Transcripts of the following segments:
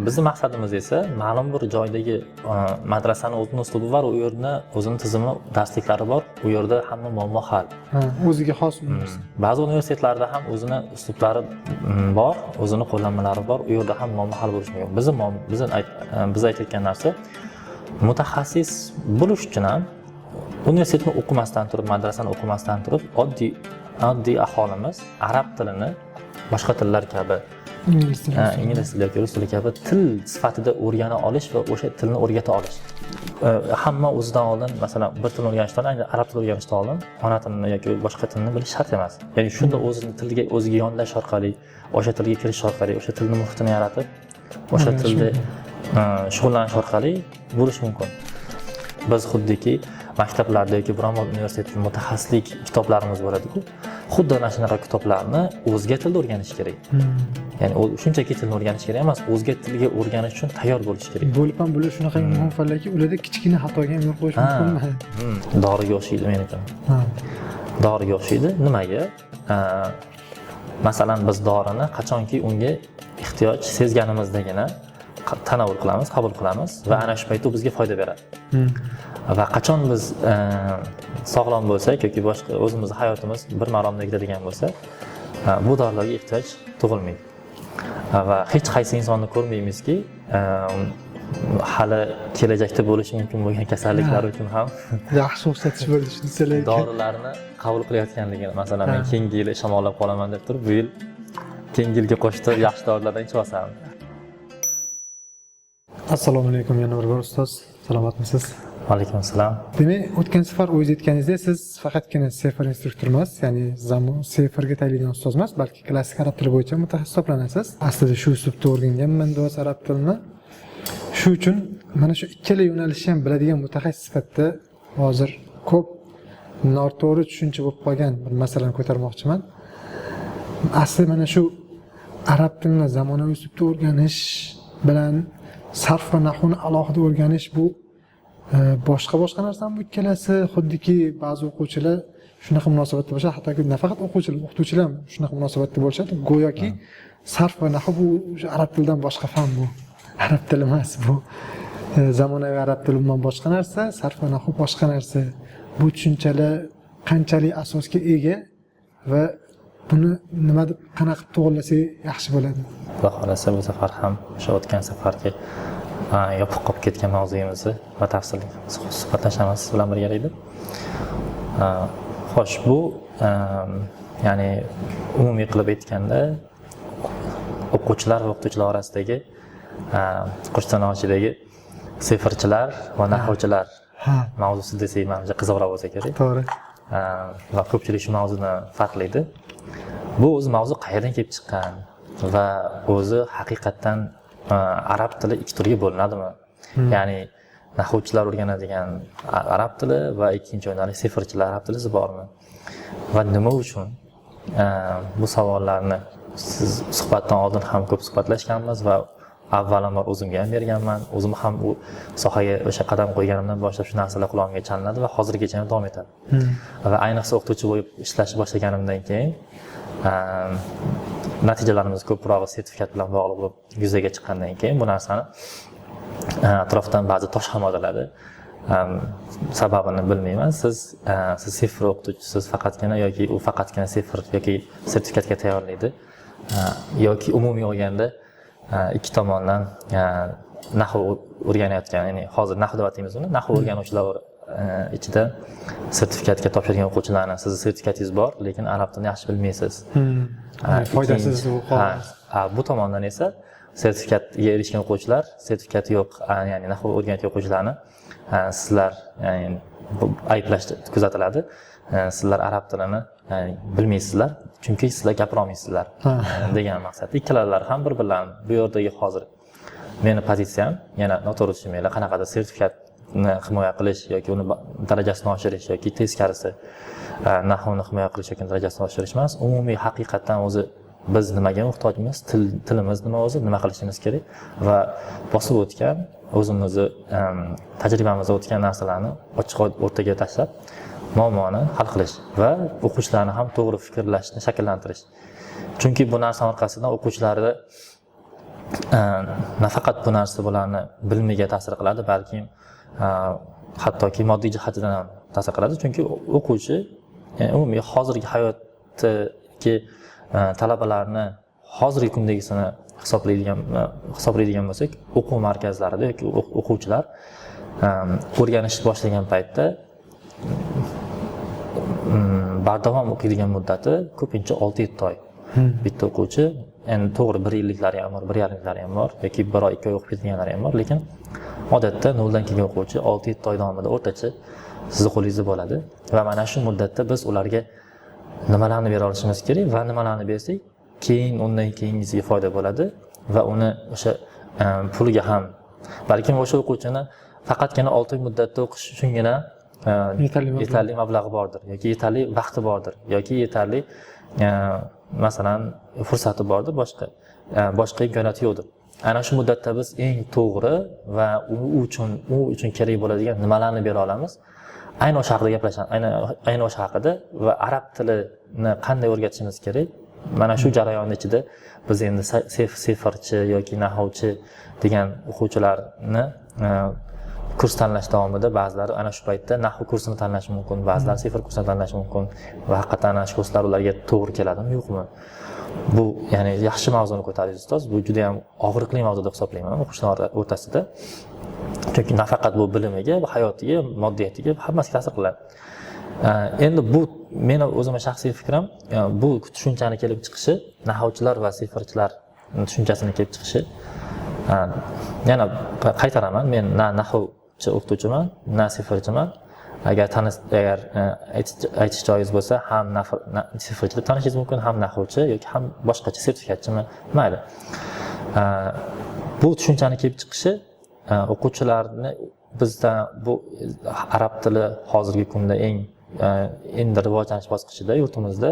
Bizning maqsadimiz esa ma'lum bir joydagi madrasani o'zining uslubi bor, u yerda o'zining tizimi, darsliklari bor, u yerda hamma muammo hal. O'ziga xos universitet. Ba'zi universitetlarda ham o'zining uslublari bor, o'zining qo'llanmalari bor, u yerda ham muammo hal bo'lishi mumkin. Biz aytayotgan narsa mutaxassis bo'lish uchun ham universitetni o'qimasdan turib, madrasani o'qimasdan turib, oddiy aholimiz arab tilini boshqa tillar kabi ingliz tili yoki rus tili kabi til sifatida o'rgana olish va o'sha tilni o'rgata olish. Hamma o'zidan oldin, masalan, bir tilni o'rganishdan, ayni arab tilini o'rganishdan oldin ona tilini yoki boshqa tilni bilish shart emas. Ya'ni shunda o'ziga yondash orqali, o'sha tilga kirish orqali, o'sha tilni muhitini yaratib, o'sha tilda shug'ullanish orqali bo'lish mumkin. Biz xuddiki maktablarda yoki biron bir universitetda mutaxassislik kitoblarimiz bo'ladi-ku, xuddi ana shunaqa kitoblarni o'zga tilda o'rganish kerak. Ya'ni shunchaki tilni o'rganish kerak emas, o'zga tilga o'rganish uchun tayyor bo'lish kerak. Bo'lib ham bular shunaqa muhim fanlarki, ularda kichkina xatoga ham yo'l qo'yish mumkinmi? Doriga o'xshaydi meniki. Doriga o'xshaydi. Nimaga? Masalan, biz dorini qachonki unga ehtiyoj sezganimizdagina tanovul qilamiz, qabul qilamiz va ana shu paytda bizga foyda beradi. Va qachon biz sog'lom bo'lsak yoki boshqa o'zimizning hayotimiz bir maromda ketadigan bo'lsa, bu dorilarga ehtiyoj tug'ilmaydi. Va hech qaysi insonni ko'rmaymizki, hali kelajakda bo'lishi mumkin bo'lgan kasalliklar uchun ham yaxshi o'xshatish bo'ldi shunchalar. Dorilarni qabul qilayotganligini, masalan, men keyingi yil shamollab qolaman deb turib, bu yil keyingi yilga qo'shib yaxshi dorilardan ichib olsam. Assalomu alaykum, yana bir bor ustoz. Salomatmisiz? Alaykum assalom. Demak, o'tgan safar o'zingiz aytganingizda, siz faqatgina sefar instruktor emas, ya'ni sefarga tayinlangan ustoz emas, balki klassik arab tili bo'yicha mutaxassis hisoblanasiz. Aslida shu uslubda o'rganganman do'st arab tilini. Shu uchun mana shu ikkala yo'nalishni ham biladigan mutaxassis sifatida hozir ko'p noto'g'ri tushuncha bo'lib qolgan bir masalani ko'tarmoqchiman. Asli mana shu arab tilini zamonaviy uslubda o'rganish bilan sarf va nahvni alohida o'rganish bu boshqa narsami bu ikkalasi? Xuddiki ba'zi o'quvchilar shunaqa munosabatda bo'lsa, hattoki nafaqat o'quvchilar, o'qituvchilar ham shunaqa munosabatda bo'lishadi. Go'yoki sarf va nahv bu arab tilidan boshqa fan, bu arab tili emas, bu zamonaviy arab tili umuman boshqa narsa, sarf va nahv boshqa narsa. Bu tushunchalar qanchalik asosga ega va buni nima deb qanaqa qilib to'g'rilasak yaxshi bo'ladi? Xudo xohlasa bu safar ham o'sha o'tgan safargi yopiq qolib ketgan mavzuyimizni batafsil suhbatlashamiz siz bilan birgalikda. Xo'sh, bu ya'ni umumiy qilib aytganda o'quvchilar va o'qituvchilar orasidagi qo'shtirnoqchidagi sefarchilar va nahvchilar mavzusi desak, menimcha qiziqroq bo'lsa kerak. To'g'ri. Va ko'pchilik shu mavzuni farqlaydi. Bu o'zi mavzu qayerdan kelib chiqqan va o'zi haqiqatdan arab tili ikki turga bo'linadimi? Ya'ni nahvchilar o'rganadigan arab tili va ikkinchi yo'nalish sefarchilar arab tili bormi? Va nima uchun? Bu savollarni siz suhbatdan oldin ham ko'p suhbatlashganmiz va avvalambor o'zimga ham berganman. O'zim ham u sohaga o'sha qadam qo'yganimdan boshlab shu narsalar qulog'imga chalinadi va hozirgacha ham davom etadi. Va ayniqsa o'qituvchi bo'lib ishlashni boshlaganimdan keyin natijalarimiz ko'proq sertifikat bilan bog'liq bo'lib yuzaga chiqqandan keyin bu narsani atrofdan ba'zi tosh ham odiladi. Sababini bilmayman. Siz sifr o'qituvchisiz faqatgina yoki u faqatgina sifr yoki sertifikatga tayyorlaydi yoki umumiy olganda ikki tomondan nahv o'rganayotgan, ya'ni hozir nahv deb ataymiz uni, nahv o'rganuvchilar ichida sertifikatga topshirgan o'quvchilarning sizni sertifikatingiz bor, lekin arab tilini yaxshi bilmaysiz. Foydasiz bu xolos. Bu tomondan esa sertifikatga erishgan o'quvchilar, sertifikati yo'q, ya'ni nahv o'rganayotgan o'quvchilarni sizlar ya'ni ayblash kuzatiladi. Sizlar arab tilini bilmaysizlar, chunki sizlar gapira olmaysizlar degan maqsad. Ikkalalari ham bir-birlarini bu yerdagi hozir meni pozitsiyam, yana noto'g'ri tushunmanglar, qanaqadir sertifikatni himoya qilish yoki uni darajasini oshirish yoki teskarisi nahvni himoya qilish yoki darajasini oshirish emas, umumiy haqiqatdan o'zi biz nimaga muhtojmiz, tilimiz nima o'zi, nima qilishimiz kerak va bosib o'tgan o'zimizni tajribamizda o'tgan narsalarni ochiq o'rtaga tashlab muammoni hal qilish va o'quvchilarni ham to'g'ri fikrlashni shakllantirish. Chunki bu narsa orqasidan o'quvchilarda nafaqat bu narsa bularni bilimiga ta'sir qiladi, balki hattoki moddiy jihatidan ham ta'sir qiladi. Chunki o'quvchi umumiy hozirgi hayotdagi talabalarni hozirgi kundagisini hisoblaydigan bo'lsak, o'quv markazlarida yoki o'quvchilar o'rganishni boshlagan paytda bardavom o'qiydigan muddati ko'pincha 6-7 oy. Bitta o'quvchi, endi to'g'ri 1 yilliklari ham bor, 1 yarimliklari ham bor yoki 1 oy 2 oy o'qib ketganlari ham bor, lekin odatda 0 dan kelgan o'quvchi 6-7 oy davomida o'rtacha sizni qo'lingizda bo'ladi va mana shu muddatda biz ularga nimalarni bera olishimiz kerak va nimalarni bersak keyin undan keyingisiga foyda bo'ladi va uni o'sha puliga ham, balkim o'sha o'quvchini faqatgina 6 oy muddatda o'qish uchungina yetarli mablag'i bordir yoki yetarli vaqti bordir yoki yetarli masalan fursati bordir, boshqa imkoniyati yo'qdir. Ana shu muddatda biz eng to'g'ri va u uchun kerak bo'ladigan nimalarni bera olamiz, ayni o'sha haqida gaplashamiz, ayni o'sha haqida va arab tilini qanday o'rgatishimiz kerak. Mana shu jarayon ichida biz endi sefarchi yoki nahvchi degan o'quvchilarni kurs tanlash davomida ba'zilari ana shu paytda nahv kursini tanlashi mumkin, ba'zilari sefar kursini tanlashi mumkin va haqiqatan ana shu kurslar ularga to'g'ri keladimi, yo'qmi? Bu ya'ni yaxshi mavzuni ko'tardingiz ustoz. Bu juda ham og'riqli mavzu deb hisoblayman o'quvchilar o'rtasida. Chunki nafaqat bu bilimiga, hayotiga, moddiyatiga, hammasiga ta'sir qiladi. Endi bu meni o'zimning shaxsiy fikrim, bu tushunchani kelib chiqishi, nahvchilar va sefarchilar tushunchasini kelib chiqishi. Yana qaytaraman, men na nahvchi o'qituvchiman, na sefarchiman. Agar aytish joiz bo'lsa, ham sefarchi deb tanishingiz mumkin, ham nahvchi yoki ham boshqacha sertifikatchimi, mayli. Bu tushunchani kelib chiqishi o'quvchilarni bizda bu arab tili hozirgi kunda endi rivojlanish bosqichida yurtimizda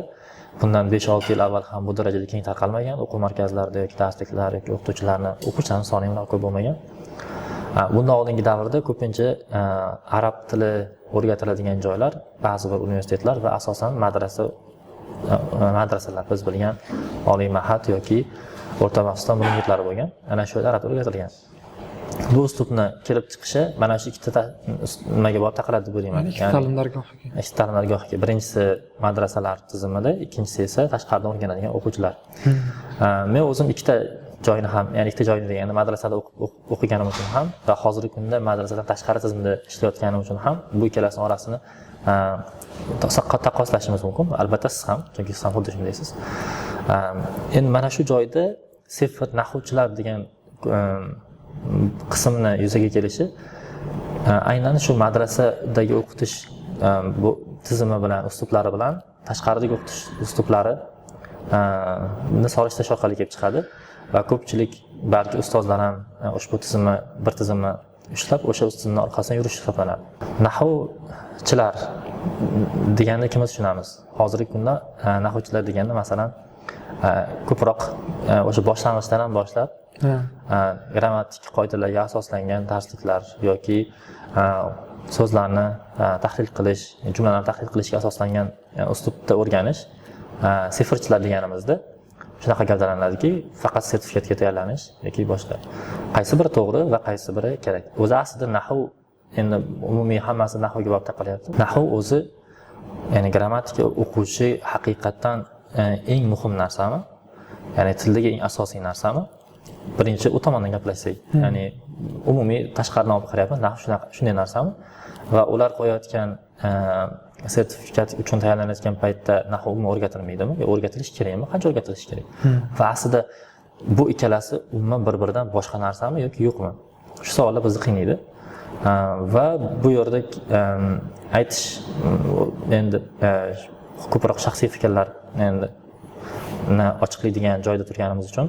bundan 5-6 yil avval ham bu darajada keng tarqalmagan, o'quv markazlarida yoki darsliklar yoki o'quvchilarning soni ham ko'p bo'lmagan. Bundan oldingi davrda ko'pincha arab tili o'rgatiladigan joylar ba'zi bir universitetlar va asosan madrasalar, biz bilgan oliy ma'had yoki o'rta maxsus ta'lim yurtlari bo'lgan. Ana shu yerda arab tili o'rgatilgan. Bu uslubni kelib chiqishi mana shu ikkita nimaga borib taqaladi deb o'ylayman. Ikkita ta'lim dargohiga. Ikkita ta'lim dargohiga. Birinchisi madrasalar tizimida, ikkinchisi esa tashqaridan o'rganadigan o'quvchilar. Men o'zim ikkita joyni ham, ya'ni ikkita joyni degani madrasada o'qiganim uchun ham va hozirgi kunda madrasadan tashqari tizimda ishlayotganim uchun ham bu ikkalasining orasini taqqoslashimiz mumkin. Albatta siz ham, chunki siz ham xuddi shundaysiz. Endi mana shu joyda sefar nahvchilar degan qismni yuzaga kelishi aynan shu madrasadagi o'qitish bu tizimi bilan, uslublari bilan tashqaridagi o'qitish uslublari solishtish orqali kelib chiqadi va ko'pchilik balki ustozlar ham ushbu bir tizimni ushlab o'sha tizimni orqasidan yurish hisoblanadi. Nahvchilar deganni kim tushunamiz? Hozirgi kunda nahvchilar deganda masalan ko'proq o'sha boshlang'ichdan ham boshlab grammatik qoidalarga asoslangan darsliklar yoki so'zlarni tahlil qilish, jumlalarni tahlil qilishga asoslangan uslubda o'rganish sefarchilar deganimizda shunaqa gavdalanadiki, faqat sertifikatga tayyorlanish yoki boshqa. Qaysi biri to'g'ri va qaysi biri kerak? O'zi aslida nahv, endi umumiy hammasi nahvga borib taqalyapti. Nahv o'zi, ya'ni grammatika o'quvchi haqiqatan eng muhim narsami? Ya'ni tildagi eng asosiy narsami? Birinchi u tomondan gaplashsak, ya'ni umumiy tashqaridan olib qarayapmiz, nahv shunday narsami? Va ular qo'yayotgan sertifikat uchun tayyorlanayotgan paytda nahv umuman o'rgatilmaydimi? Yo o'rgatilishi kerakmi? Qancha o'rgatilishi kerak? Va aslida bu ikkalasi umuman bir-biridan boshqa narsami yoki yo'qmi? Shu savollar bizni qiynaydi. Va bu yerda aytish endi ko'proq shaxsiy fikrlar endi ochiqlaydigan joyda turganimiz uchun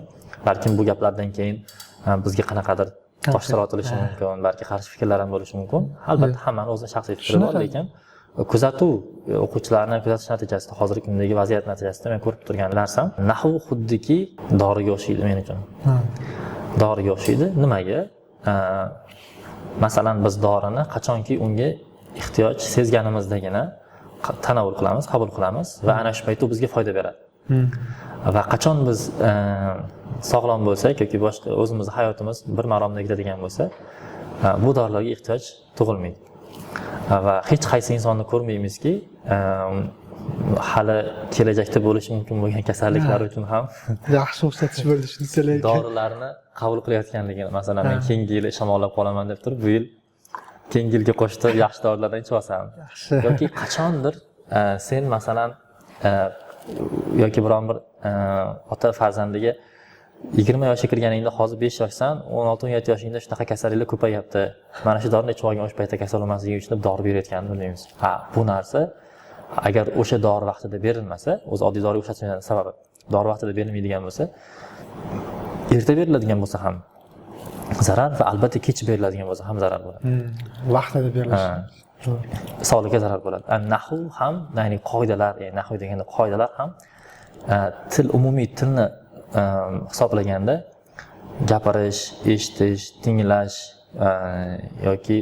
balkim bu gaplardan keyin bizga qanaqadir toshlar otilishi mumkin, balki qarshi fikrlar ham bo'lishi mumkin. Albatta hammaning o'zining shaxsiy fikri bor, lekin o'quvchilarni kuzatish natijasida, hozirgi kundagi vaziyat natijasida men ko'rib turgan narsam, nahv xuddiki doriga o'xshaydi men uchun. Doriga o'xshaydi. Nimaga? Masalan, biz dorini qachonki unga ehtiyoj sezganimizdagina tanovul qilamiz, qabul qilamiz va ana shu paytda u bizga foyda beradi. va qachon biz sog'lom bo'lsak yoki boshqa o'zimizni hayotimiz bir maromda ketadigan bo'lsa, bu dorilarga ehtiyoj tug'ilmaydi. Va hech qaysi insonni ko'rmaymizki, hali kelajakda bo'lishi mumkin bo'lgan kasalliklar uchun ham yaxshi o'xshatish bo'ldi shuncha lekin dorilarni qabul qilayotganligini. Masalan, men keyingi yil shamollab qolaman deb turib, bu yil keyingi yilga qo'shib yaxshi dorilardan ichib olsam, yoki qachondir sen masalan yoki biron bir ota farzandiga 20 yoshga kirganingda hozir 5 yoshsan, 16-17 yoshingda shunaqa kasalliklar ko'payyapti. Mana shu dorini ichib olgan o'sha paytda kasal bo'lmasligi uchun dori berayotganini bilmaymiz. Bu narsa agar o'sha dori vaqtida berilmasa, o'zi oddiy dori o'xshatishning sababi dori vaqtida berilmaydigan bo'lsa, erta beriladigan bo'lsa ham zarar va albatta kech beriladigan bo'lsa ham zarar bo'ladi. Vaqtida berilishi. Sog'likka zarar bo'ladi. Nahv ham, ya'ni qoidalar, ya'ni nahv deganda qoidalar ham umumiy tilni hisoblaganda gapirish, eshitish, tinglash yoki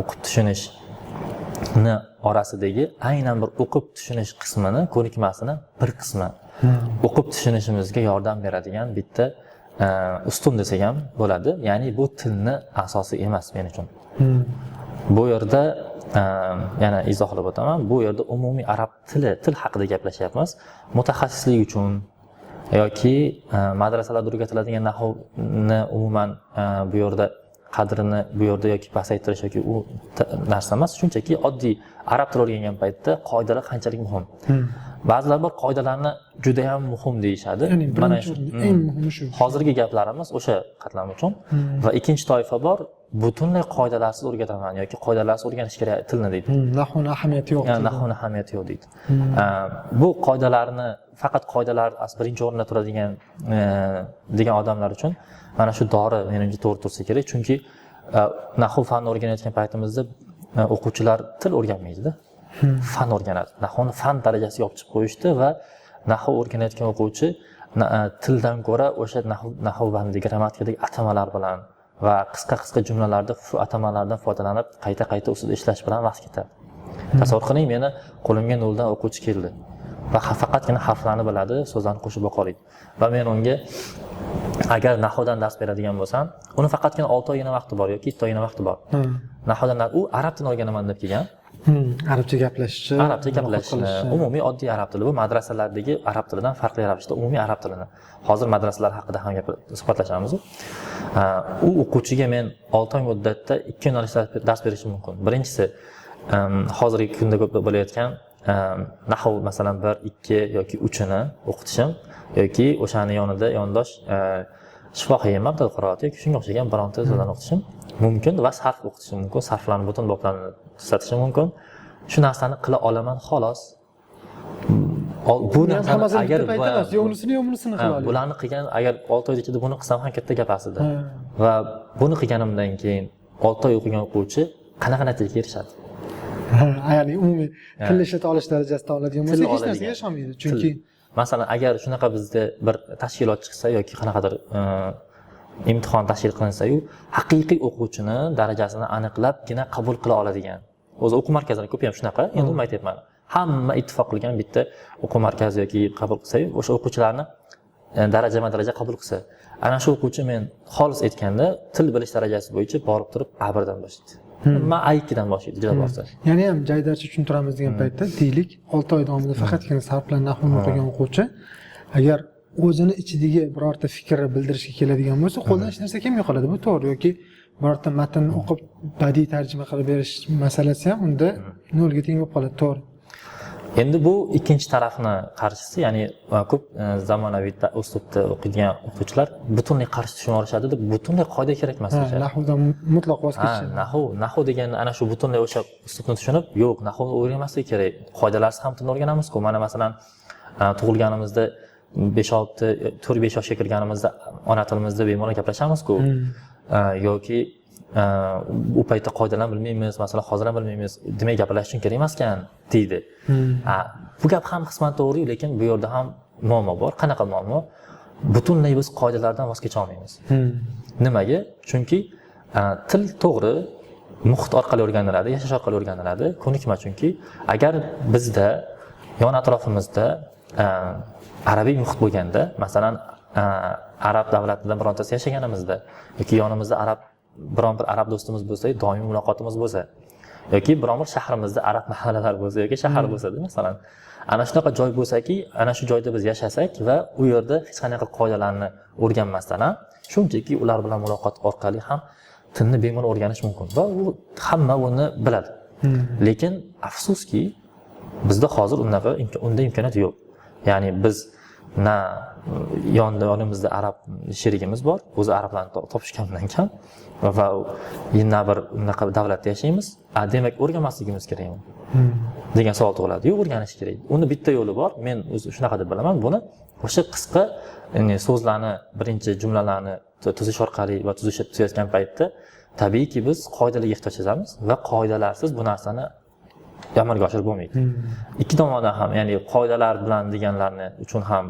o'qib tushunishni orasidagi aynan bir o'qib tushunish qismini, ko'nikmasini bir qismi o'qib tushunishimizga yordam beradigan bitta ustun desak ham bo'ladi. Ya'ni bu tilni asosi emas men uchun. Bu yerda yana izohlab o'taman. Bu yerda umumiy arab til haqida gaplashyapmiz. Mutaxassislik uchun yoki madrasalarda o'rgatiladigan nahvni umuman bu yerda qadrini bu yerda yoki pasaytirish yoki u narsa emas, shunchaki oddiy arab tili o'rgangan paytda qoidalar qanchalik muhim. Ba'zilar bor qoidalarni juda ham muhim deyishadi. Mana shu eng muhimi shu. Hozirgi gaplarimiz o'sha qatlam uchun va ikkinchi toifa bor, butunlay qoidalarsiz o'rgataman yoki qoidalarsiz o'rganish kerak tilni deydi. Nahvning ahamiyati yo'q. Nahvning ahamiyati yo'q deydi. Bu qoidalarni faqat qoidalar birinchi o'rinda turadigan degan odamlar uchun mana shu dori menimcha to'g'ri tursa kerak, chunki nahv fanni o'rganayotgan paytimizda o'quvchilar til o'rganmaydi-da. Fan o'rganadi. Nahvni fan darajasiga olib chiqib qo'yishdi va nahv o'rganayotgan o'quvchi tildan ko'ra o'sha nahv bandi grammatikadagi atamalar bilan va qisqa jumlalarda shu atamalardan foydalanib qayta ustida ishlash bilan vaqt ketadi. Tasavvur qiling, meni qo'limga noldan o'quvchi keldi va faqatgina harflarni biladi, so'zlarni qo'shib o'qiydi. Va men unga agar nahvdan dars beradigan bo'lsam, uni faqatgina 6 oygina vaqti bor yoki 2 oygina vaqti bor. Nahvdan u arab tilini o'rganaman deb kelgan. Arabcha gaplashishi, umumiy oddiy arab tili. Bu madrasalardagi arab tilidan farqli ravishda umumiy arab tilini. Hozir madrasalar haqida ham suhbatlashamiz. U o'quvchiga men 6 oy muddatda 2 yo'nalishda dars berishim mumkin. Birinchisi, hozirgi kunda ko'p bo'layotgan nahv masalan 1, 2 yoki 3 ni o'qitishim yoki o'shani yonida yondosh shifohiy mabdal qiroat yoki shunga o'xshagan bironta so'zlarni o'qitishim mumkin va sarf o'qitishim mumkin, sarflarni butun boblarini tuzatishim mumkin. Shu narsani qila olaman xolos. Bu narsani agar yo'g'risini qila olaman. Bularni qilgan agar 6 oy ichida buni qilsam ham katta gap aslida. Va buni qilganimdan keyin 6 oy o'qigan o'quvchi qanaqa natijaga erishadi? Ya'ni umumiy tilni ishlata olish darajasida oladigan bo'lsa, hech narsaga ishonmaydi. Chunki masalan, agar shunaqa bizda bir tashkilot chiqsa yoki qanaqadir imtihon tashkil qilinsa-yu, haqiqiy o'quvchini darajasini aniqlabgina qabul qila oladigan. O'zi o'quv markazlari ko'p ham shunaqa, endi nima aytyapman? Hamma ittifoq qilgan bitta o'quv markazi yoki qabul qilsa-yu, o'sha o'quvchilarni daraja qabul qilsa, ana shu o'quvchi men xolis aytganda til bilish darajasi bo'yicha borib turib A1dan boshlaydi. Men A2dan boshlaydi, juda bo'lsa. Ya'ni ham joydarcha tushuntiramiz degan paytda deylik, 6 oy davomida faqatgina sarf bilan nahvni o'qigan o'quvchi agar o'zini ichidagi birorta fikrni bildirishga keladigan bo'lsa, qo'ldan hech narsa kelmay qoladi. Bu to'g'ri. Yoki birorta matn o'qib badiiy tarjima qilib berish masalasi ham unda nolga teng bo'lib qoladi, to'g'ri. Endi bu ikkinchi tarafni qarshisi, ya'ni ko'p zamonaviy uslubda o'qiydigan o'quvchilar butunlay qarshi tushuna olishadi deb butunlay qoida kerak emas deyishadi. Nahvdan mutlaq voz kechishadi. Nahv degani ana shu butunlay o'sha uslubni tushunib, yo'q, nahvni o'rganmaslik kerak. Qoidalarsiz ham tilni o'rganamiz-ku. Mana masalan, tug'ilganimizda 4-5 yoshga kirganimizda ona tilimizda bemalol gaplashamiz-ku. Yoki u paytda qoidalarni bilmaymiz, masalan, hozir ham bilmaymiz, demak gaplash uchun kerak emas-kan deydi. Bu gap ham qisman to'g'ri, lekin bu yerda ham muammo bor. Qanaqa muammo? Butunlay biz qoidalardan voz kecha olmaymiz. Nimaga? Chunki til to'g'ri muhit orqali o'rganiladi, yashash orqali o'rganiladi, ko'nikma. Chunki agar bizda yon atrofimizda arabiy muhit bo'lganda, masalan, arab davlatidan birontasida yashaganimizda yoki yonimizda biron bir arab do'stimiz bo'lsa, doimiy muloqotimiz bo'lsa, yoki biron bir shahrimizda arab mahallalar bo'lsa yoki shahar bo'lsa-da, masalan, ana shunaqa joy bo'lsaki, ana shu joyda biz yashasak va u yerda hech qanaqa qoidalarni o'rganmasdan ham, shunchaki ular bilan muloqot orqali ham tilni bemalol o'rganish mumkin va u hamma buni biladi. Lekin afsuski, bizda hozir unda imkoniyat yo'q. Ya'ni biz yonimizda arab sherigimiz bor, o'zi arablarni topishgandan kam va yana bir unaqa davlatda yashaymiz. Demak, o'rganmasligimiz kerakmi? Degan savol tug'iladi. Yo'q, o'rganish kerak. Uni bitta yo'li bor. Men o'zi shunaqa deb bilaman. Buni o'sha qisqa so'zlarni, birinchi jumlalarni tuzish orqali va tuzayotgan paytda tabiiyki biz qoidalarga ehtiyoj sezamiz va qoidalarsiz bu narsani amalga oshirib bo'lmaydi. Ikki tomondan ham, ya'ni qoidalar bilan deganlarni uchun ham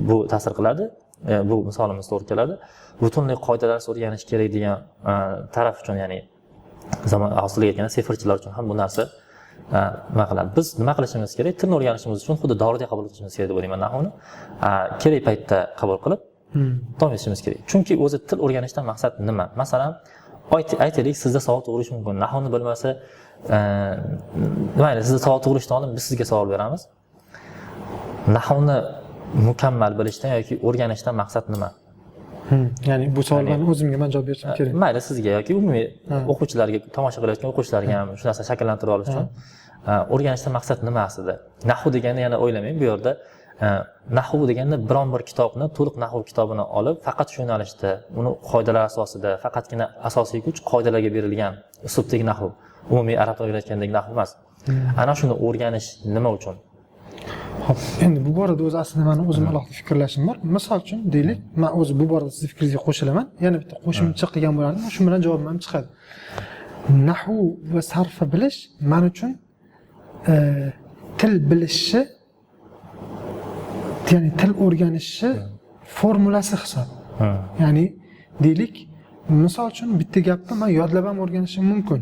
bu ta'sir qiladi. Bu misolimiz to'g'ri keladi. Butunlay qoidalarsiz o'rganish kerak degan taraf uchun, ya'ni zamon asliga aytganda seferchilar uchun ham bu narsa nima qiladi? Biz nima qilishimiz kerak? Tilni o'rganishimiz uchun xuddi doriday qabul qilishimiz kerak deb o'ylayman nahvni. Kerak paytda qabul qilib davom etishimiz kerak. Chunki o'zi til o'rganishdan maqsad nima? Masalan, aytaylik, sizda savol tug'ilishi mumkin. Nahvni bilmasa, mayli, sizda savol tug'ilishdan oldin biz sizga savol beramiz. Nahvni mukammal bilishdan yoki o'rganishdan maqsad nima? Ya'ni bu savolga o'zimga men javob berishim kerak. Mayli, sizga yoki umumiy o'quvchilarga, tomosha qilayotgan o'quvchilarga ham shu narsani shakllantirib olish uchun o'rganishdan maqsad nima aslida? Nahv deganda yana o'ylamang, bu yerda nahv deganda biron bir kitobni, to'liq nahv kitobini olib, faqat shu yo'nalishda, uni qoidalar asosida, faqatgina asosiy kuch qoidalarga berilgan uslubdagi nahv, umumiy arab tilida aytgandek nahv emas. Ana shuni o'rganish nima uchun? Xo'p, endi bu borada o'zi aslida meni o'zim alohida fikrlashim bor. Misol uchun deylik, men o'zi bu borada sizning fikringizga qo'shilaman. Yana bitta qo'shimcha qilgan bo'lardim, shu bilan javobim ham chiqadi. Nahv va sarfni bilish men uchun til bilishi, ya'ni til o'rganishi formulasi hisob. Ya'ni deylik, misol uchun bitta gapni men yodlab ham o'rganishim mumkin.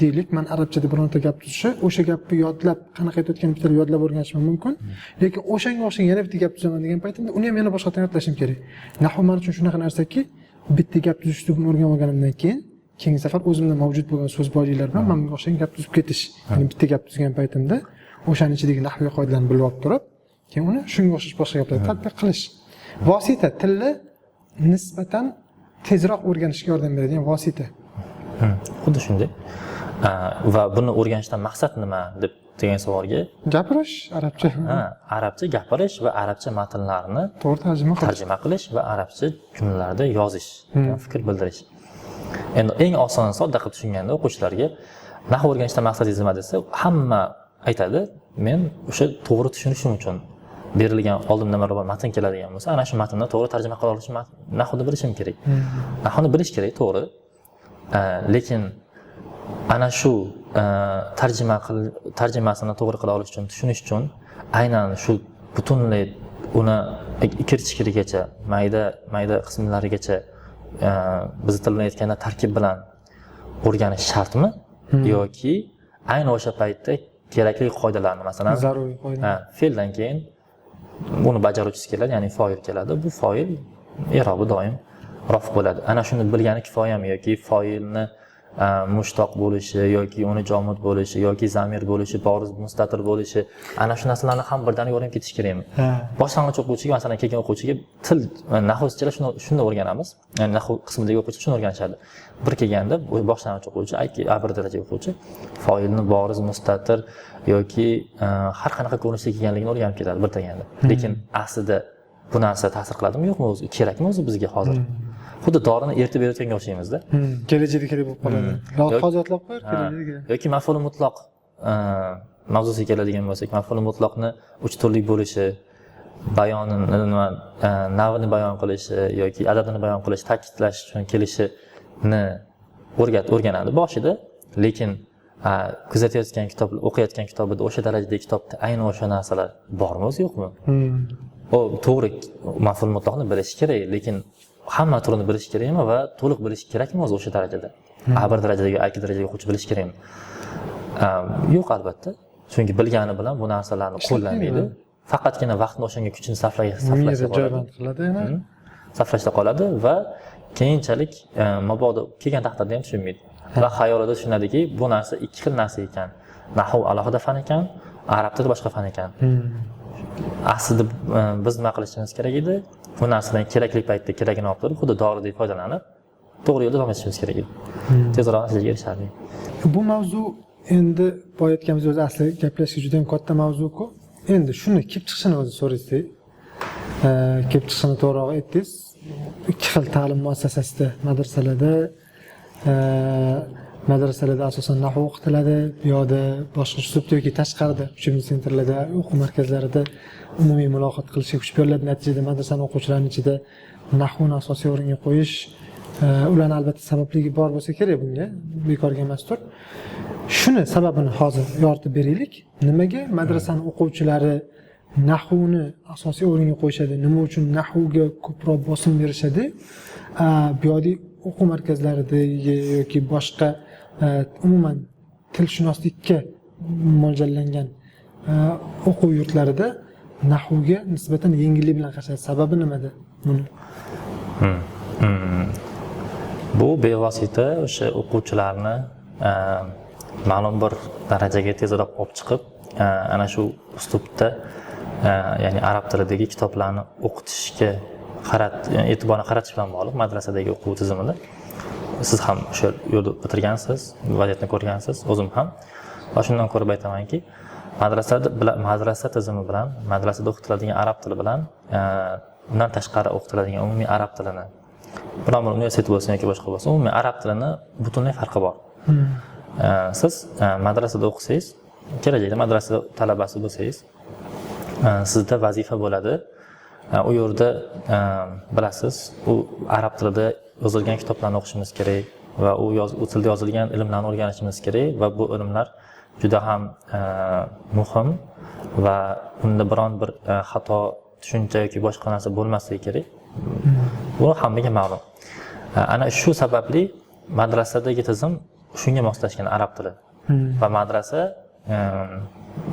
Deylik, men arabchada bironta gap tuzishi, o'sha gapni yodlab, qanaqa aytayotgan bitta yodlab o'rganishim mumkin. Lekin o'shanga o'xshagan yana bitta gap tuzaman degan paytimda uni ham yana boshqadan yodlashim kerak. Nahv men uchun shunaqa narsaki, bitta gap tuzishni o'rganib olganimdan keyin keyingi safar o'zimda mavjud bo'lgan so'z boyliklar bilan menga o'xshagan gap tuzib ketish. Ya'ni bitta gap tuzgan paytimda o'shaning ichidagi nahviy qoidalarni bilib olib turib, keyin uni shunga o'xshash boshqa gaplarni tatbiq qilish. Vosita tilni nisbatan tezroq o'rganishga yordam beradigan vosita. Xuddi shunday. Va buni o'rganishdan maqsad nima deb degan savolga gapirish, arabcha. Arabcha gapirish va arabcha matnlarni to'g'ri tarjima qilish va arabcha jumlalarda yozish degan fikr bildirish. Endi eng oson, sodda qilib tushunganda o'quvchilarga nahv o'rganishdan maqsadingiz nima desa, hamma aytadi, men o'sha to'g'ri tushunishim uchun berilgan oldimda bir matn keladigan bo'lsa, ana shu matnni to'g'ri tarjima qila olishim, nahvni bilishim kerak. Nahvni bilish kerak, to'g'ri. Lekin ana shu tarjimasini to'g'ri qila olish uchun, tushunish uchun aynan shu butunlay uni kirchikligigacha, mayda qismlarigacha biz til bilan aytganda tarkib bilan o'rganish shartmi yoki aynan o'sha paytda kerakli qoidalarni, masalan, zaruriy qoida. Fe'ldan keyin buni bajaruvchisi keladi, ya'ni foil keladi. Bu foil i'robi doim rof bo'ladi. Ana shuni bilgani kifoyami yoki foilni mushtoq bo'lishi yoki uni jomid bo'lishi yoki zamir bo'lishi, boriz mustatir bo'lishi, ana shu narsalarni ham birdaniga o'rganib ketish kerakmi? Boshlang'ich o'quvchiga, masalan, kelgan o'quvchiga til nahvchilar shuni o'rganamiz. Ya'ni nahv qismidagi o'quvchi shuni o'rganishadi. Bir kelganda boshlang'ich o'quvchi, bir daraja o'quvchi foilni boriz, mustatir yoki har qanaqa ko'rinishda kelganligini o'rganib ketadi bir deganda. Lekin aslida bu narsa ta'sir qiladimi, yo'qmi o'zi? Kerakmi o'zi bizga hozir? Xuddi dorini eritib berayotganga o'xshaymizda. Kelajakda kerak bo'lib qoladi. Hozirlab qo'yar kelajakda. Yoki maf'ul mutloq mavzusiga keladigan bo'lsak, maf'ul mutloqni 3 turli bo'lishi, bayonini, navini bayon qilishi yoki adadini bayon qilish, ta'kidlash uchun kelishini o'rganadi boshida, lekin kuzatayotgan kitob, o'qiyotgan kitobida o'sha darajadagi kitobda aynan o'sha narsalar bormi o'zi yo'qmi? O to'g'ri maf'ul mutloqni bilish kerak, lekin hamma turini bilish kerakmi va to'liq bilish kerakmi o'zi o'sha darajada? A1 darajadagi, A2 darajadagi o'quvchi bilish kerakmi? Yo'q, albatta. Chunki bilgani bilan bu narsalarni qo'llamaydi. faqatgina vaqtni o'shanga kuchini miyada sarflashda qoladi. joyband qiladi yana. Sarflashda qoladi va keyinchalik mabodo kelgan taqdirda ham tushunmaydi. Va xayolida tushunadiki, bu narsa ikki xil narsa ekan. Nahv alohida fan ekan, arab tili boshqa fan ekan. Aslida biz nima qilishimiz kerak edi? Bu narsadan kerakli paytda kerakini olib turib, xuddi doridek foydalanib, to'g'ri yo'lda davom etishimiz kerak edi. Tezroq natijaga erishardik. Bu mavzu endi boya aytganimiz o'zi asli gaplashishga juda ham katta mavzu-ku. Endi shuni kelib chiqishini o'zi so'raysiz. Kelib chiqishini to'g'ri aytdingiz. Ikki xil ta'lim muassasasida, madrasalarda asosan nahv o'qitiladi, bu yoqda boshqa uslubda yoki tashqarida, uchinchi sentrlarda, o'quv markazlarida umumiy muloqot qilishga kuch beriladi. Natijada madrasaning o'quvchilarining ichida nahvni asosiy o'ringa qo'yish, ularning albatta sababligi bor bo'lsa kerak bunga, bekorga emasdir. Shuni sababini hozir yoritib beraylik. Nimaga madrasaning o'quvchilari nahvni asosiy o'ringa qo'yishadi? Nima uchun nahvga ko'proq bosim berishadi? Bu yoqda o'quv markazlarida yoki boshqa umuman tilshunoslikka mo'ljallangan o'quv yurtlarida nahvga nisbatan yengillik bilan qarashadi. Sababi nimada buni? Bu bevosita o'sha o'quvchilarni ma'lum bir darajaga tezroq olib chiqib, ana shu uslubda, ya'ni arab tilidagi kitoblarni o'qitishga e'tiborni qaratish bilan bog'liq madrasadagi o'quv tizimida. Siz ham o'sha yo'lni bitirgansiz, vaziyatni ko'rgansiz, o'zim ham. Va shundan ko'rib aytamanki, madrasa tizimi bilan, madrasada o'qitiladigan arab tili bilan, undan tashqari o'qitiladigan umumiy arab tilini, biron bir universitet bo'lsin yoki boshqa bo'lsin, umumiy arab tilini butunlay farqi bor. Siz madrasada o'qisangiz, kelajakda madrasa talabasi bo'lsangiz, sizda vazifa bo'ladi. U yerda bilasiz, u arab tilida yozilgan kitoblarni o'qishimiz kerak va u tilda yozilgan ilmlarni o'rganishimiz kerak va bu ilmlar juda ham muhim va unda biron bir xato tushuncha yoki boshqa narsa bo'lmasligi kerak. Bu hammaga ma'lum. Ana shu sababli madrasadagi tizim shunga moslashgan arab tili. Va madrasa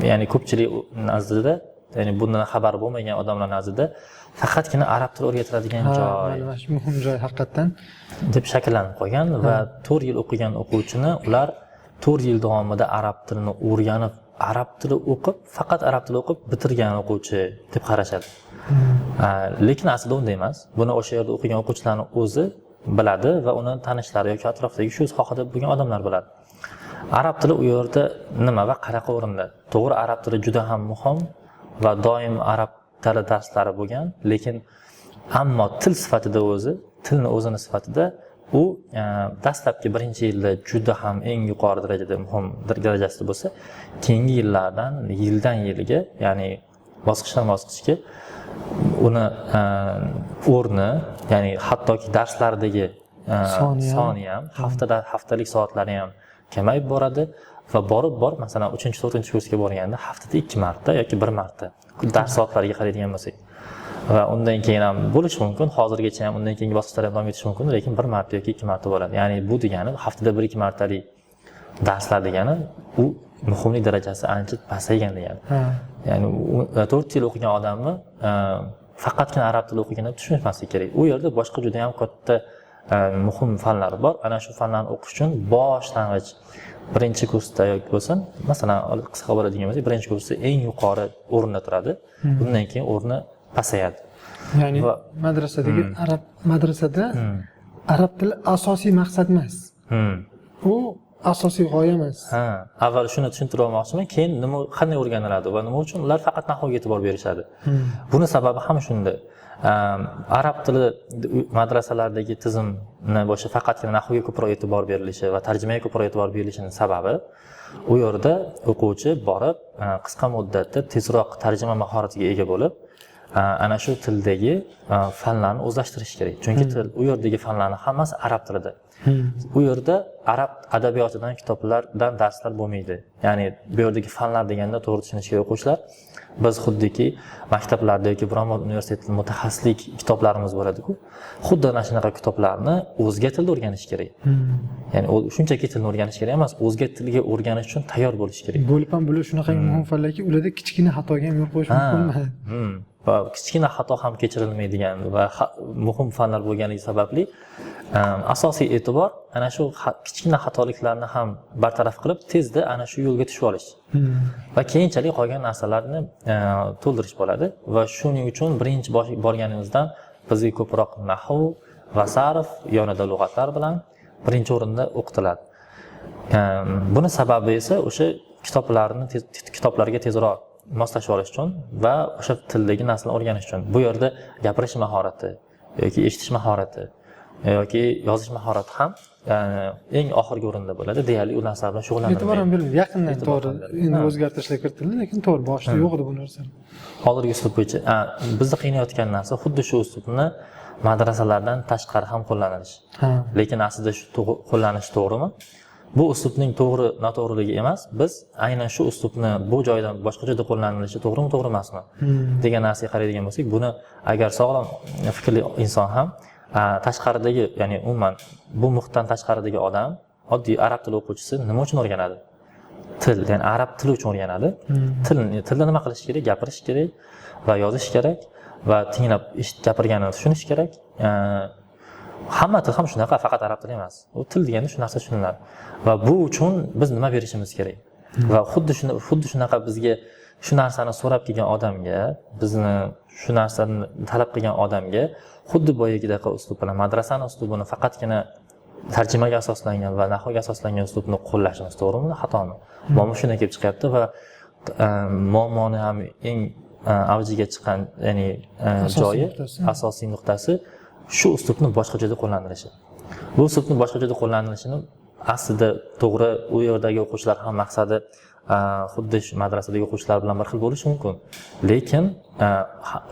ya'ni ko'pchilik nazdida, ya'ni bundan xabar bo'lmagan odamlar nazdida faqatgina arab tili o'rgatiladigan joy, mana shu muhim joy haqiqatan deb shakllanib qolgan va 4 yil o'qigan o'quvchini ular 4 yil davomida arab tilini o'rganib, arab tili o'qib, faqat arab tili o'qib bitirgan o'quvchi deb qarashadi. Lekin aslida unday emas. Buni o'sha yerda o'qigan o'quvchilarning o'zi biladi va uni tanishlari yoki atrofdagi shu sohada bo'lgan odamlar biladi. Arab tili u yerda nima va qanaqa o'rinda? To'g'ri, arab tili juda ham muhim va doim arab tili darslari bo'lgan, lekin ammo til sifatida tilni o'zini sifatida u dastlabki birinchi yilda juda ham eng yuqori darajada muhim darajasida bo'lsa, keyingi yildan yilga, ya'ni bosqichdan bosqichga uni o'rni, ya'ni hattoki darslardagi soni ham, haftalik soatlari ham kamayib boradi va borib masalan 3-4 kursga borganda haftada 2 marta yoki 1 marta dars soatlariga qaraydigan bo'lsak va undan keyin ham bo'lishi mumkin, hozirgacha ham undan keyingi bosqichlar ham davom etishi mumkin, lekin 1 marta yoki 2 marta bo'ladi. Ya'ni bu degani haftada 1-2 martalik darslar degani u muhimlik darajasi ancha pasaygan degani. Ya'ni 4 yil o'qigan odamni faqatgina arab tili o'qiganda tushunmaslik kerak. U yerda boshqa juda ham katta muhim fanlar bor. Ana shu fanlarni o'qish uchun boshlang'ich birinchi kursda yoki bo'lsin, masalan, qisqa bo'ladigan bo'lsa, birinchi kursda eng yuqori o'rinda turadi. Bundan keyin o'rni pasayadi. Ya'ni madrasada arab tili asosiy maqsad emas. U asosiy g'oya emas. Avval shuni tushuntirib olmoqchiman, keyin qanday o'rganiladi va nima uchun ular faqat nahvga e'tibor berishadi. Buni sababi ham shunda. Arab tili madrasalardagi tizimni boshqa faqatgina nahvga ko'proq e'tibor berilishi va tarjimaga ko'proq e'tibor berilishining sababi u yerda o'quvchi borib qisqa muddatda tezroq tarjima mahoratiga ega bo'lib ana shu tildagi fanlarni o'zlashtirish kerak. Chunki til u yerdagi fanlarning hammasi arab tilida. U yerda arab adabiyotidan kitoblardan darslar bo'lmaydi. Ya'ni bu yerdagi fanlar deganda to'g'ri tushunish kerak o'quvchilar. Biz xuddiki maktablarda yoki biron bir universitetda mutaxassislik kitoblarimiz bo'ladi-ku, xuddi ana shunaqa kitoblarni o'zga tilda o'rganish kerak. Ya'ni shunchaki tilni o'rganish kerak emas, o'zga tilga o'rganish uchun tayyor bo'lish kerak. Bo'lib ham bular shunaqa muhim fanlarki, ularda kichkina xatoga ham yo'l qo'yish mumkinmi? Va kichkina xato ham kechirilmaydigan va muhim fanlar bo'lganligi sababli asosiy e'tibor ana shu kichkina xatoliklarni ham bartaraf qilib, tezda ana shu yo'lga tushib olish. Va keyinchalik qolgan narsalarni to'ldirish bo'ladi va shuning uchun birinchi borganimizdan bizga ko'proq nahv va sarf, yonida lug'atlar bilan birinchi o'rinda o'qitiladi. Buni sababi esa o'sha kitoblarga tezroq moslashib olish uchun va o'sha tildagi narsalarni o'rganish uchun. Bu yerda gapirish mahorati yoki eshitish mahorati yoki yozish mahorati ham eng oxirgi o'rinda bo'ladi. Deyarli u narsalar bilan shug'ullanmaydi. E'tibor ham beriladi. Yaqindan to'g'ri endi o'zgartirishlar kiritildi, lekin to'g'ri boshida yo'q edi bu narsa. Hozirgi uslub bo'yicha bizni qiynayotgan narsa xuddi shu uslubni madrasalardan tashqari ham qo'llanilish. Lekin aslida shu qo'llanish to'g'rimi? Bu uslubning to'g'ri noto'g'riligi emas, biz aynan shu uslubni bu joydan boshqa joyda qo'llanilishi to'g'rimi, to'g'ri emasmi degan narsaga qaraydigan bo'lsak, buni agar sog'lom fikrli inson ham tashqaridagi, ya'ni umuman bu muhitdan tashqaridagi odam, oddiy arab tili o'quvchisi nima uchun o'rganadi? Til, ya'ni arab tili uchun o'rganadi. Tilda nima qilish kerak? Gapirish kerak va yozish kerak va tinglab gapirganini tushunish kerak. Hamma til ham shunaqa, faqat arab tili emas. U til deganda shu narsa tushuniladi. Va bu uchun biz nima berishimiz kerak? Va xuddi shunaqa bizga shu narsani so'rab kelgan odamga, bizni shu narsani talab qilgan odamga xuddi boyagidaqa uslub bilan madrasani uslubini faqatgina tarjimaga asoslangan va nahvga asoslangan uslubni qo'llashimiz to'g'rimi, xatomi? Muammo shundan kelib chiqyapti va muammoni ham eng avjiga chiqqan, ya'ni joyi, asosiy nuqtasi shu uslubni boshqa joyda qo'llanilishi. Bu uslubni boshqa joyda qo'llanilishini aslida to'g'ri u yerdagi o'quvchilar ham maqsadi xuddi shu madrasadagi o'quvchilar bilan bir xil bo'lishi mumkin. Lekin